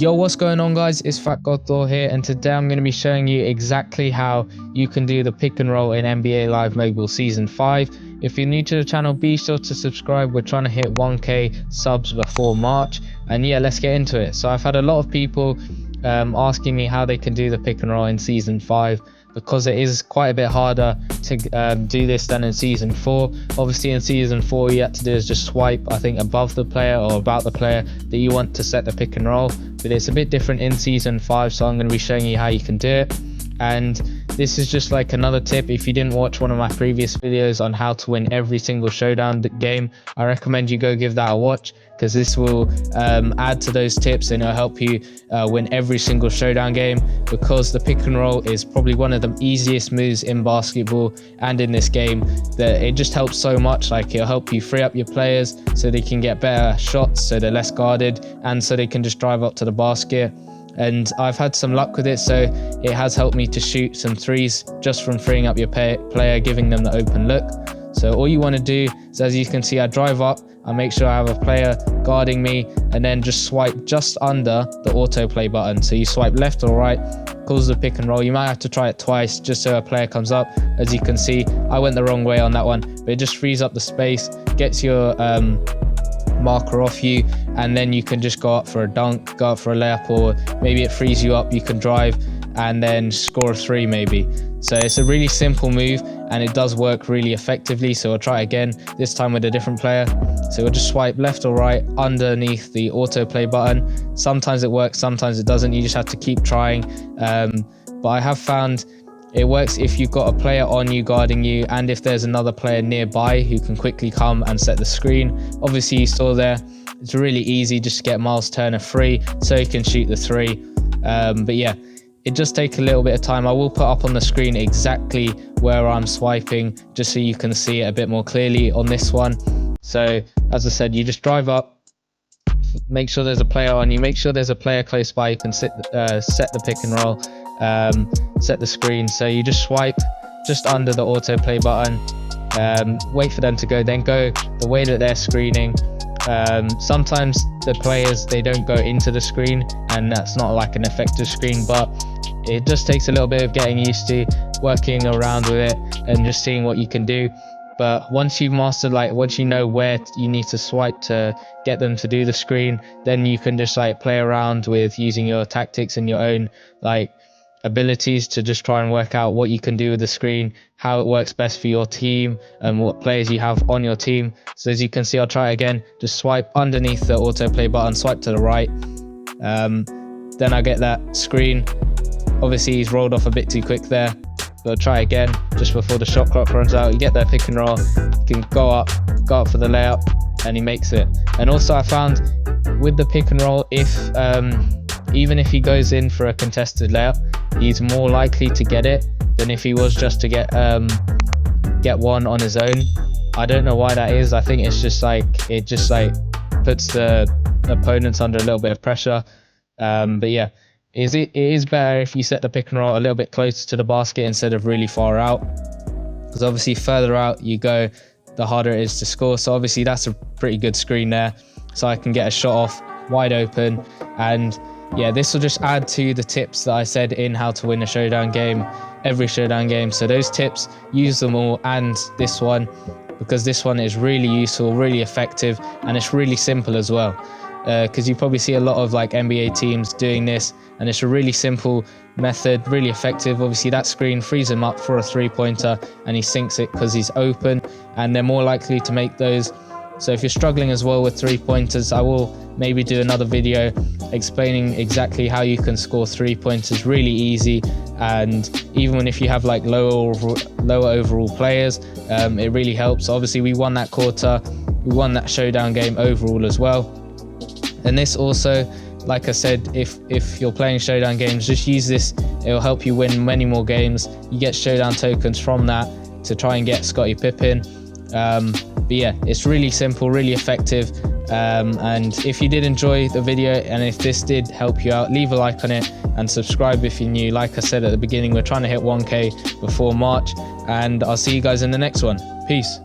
Yo, what's going on guys, it's Fat God Thor here, and today I'm going to be showing you exactly how you can do the pick and roll in NBA Live Mobile Season 5. If you're new to the channel, be sure to subscribe. We're trying to hit 1k subs before March, and yeah, let's get into it. So I've had a lot of people asking me how they can do the pick and roll in Season 5, because it is quite a bit harder to do this than in Season 4. Obviously in Season 4 you have to do is just swipe, I think, above the player or about the player that you want to set the pick and roll, but it's a bit different in Season 5, so I'm going to be showing you how you can do it. And this is just like another tip. If you didn't watch one of my previous videos on how to win every single showdown game, I recommend you go give that a watch, because this will add to those tips and it'll help you win every single showdown game, because the pick and roll is probably one of the easiest moves in basketball and in this game, that it just helps so much. Like, it'll help you free up your players so they can get better shots, so they're less guarded, and so they can just drive up to the basket. And I've had some luck with it, so it has helped me to shoot some threes just from freeing up your player, giving them the open look. So all you want to do is, as you can see, I drive up, I make sure I have a player guarding me, and then just swipe just under the autoplay button. So you swipe left or right, calls the pick and roll. You might have to try it twice just so a player comes up. As you can see, I went the wrong way on that one, but it just frees up the space, gets your marker off you, and then you can just go up for a dunk, go up for a layup, or maybe it frees you up, you can drive and then score a three maybe. So it's a really simple move and it does work really effectively. So we'll try again, this time with a different player. So we'll just swipe left or right underneath the autoplay button. Sometimes it works, sometimes it doesn't. You just have to keep trying. But I have found it works if you've got a player on you guarding you, and if there's another player nearby who can quickly come and set the screen. Obviously you saw there, it's really easy just to get Miles Turner free so he can shoot the three. But yeah, it just takes a little bit of time. I will put up on the screen exactly where I'm swiping, just so you can see it a bit more clearly on this one. So as I said, you just drive up, make sure there's a player on you, make sure there's a player close by you can set the pick and roll, set the screen. So you just swipe just under the autoplay button, wait for them to go, then go the way that they're screening. Sometimes the players, they don't go into the screen, and that's not like an effective screen, but it just takes a little bit of getting used to working around with it and just seeing what you can do. But once you've mastered, like once you know where you need to swipe to get them to do the screen, then you can just like play around with using your tactics and your own like abilities to just try and work out what you can do with the screen, how it works best for your team, and what players you have on your team. So as you can see, I'll try again, just swipe underneath the autoplay button, swipe to the right, then I get that screen. Obviously he's rolled off a bit too quick there, but I'll try again just before the shot clock runs out. You get that pick and roll, you can go up for the layup, and he makes it. And also I found with the pick and roll, if even if he goes in for a contested layup, he's more likely to get it than if he was just to get one on his own. I don't know why that is. I think it's just like, it just like puts the opponents under a little bit of pressure. But yeah, it is better if you set the pick and roll a little bit closer to the basket instead of really far out, because obviously further out you go, the harder it is to score. So obviously that's a pretty good screen there, so I can get a shot off wide open. And yeah, this will just add to the tips that I said in how to win a showdown game, every showdown game. So those tips, use them all, and this one, because this one is really useful, really effective, and it's really simple as well. Because you probably see a lot of like NBA teams doing this, and it's a really simple method, really effective. Obviously that screen frees him up for a three-pointer, and he sinks it because he's open, and they're more likely to make those. So if you're struggling as well with three-pointers, I will maybe do another video explaining exactly how you can score three-pointers really easy. And even if you have like lower overall players, it really helps. Obviously we won that quarter, we won that showdown game overall as well. And this also, like I said, if you're playing showdown games, just use this. It will help you win many more games. You get showdown tokens from that to try and get Scottie Pippen. But yeah, it's really simple, really effective. And if you did enjoy the video, and if this did help you out, leave a like on it and subscribe if you're new. Like I said at the beginning, we're trying to hit 1k before March, and I'll see you guys in the next one. Peace.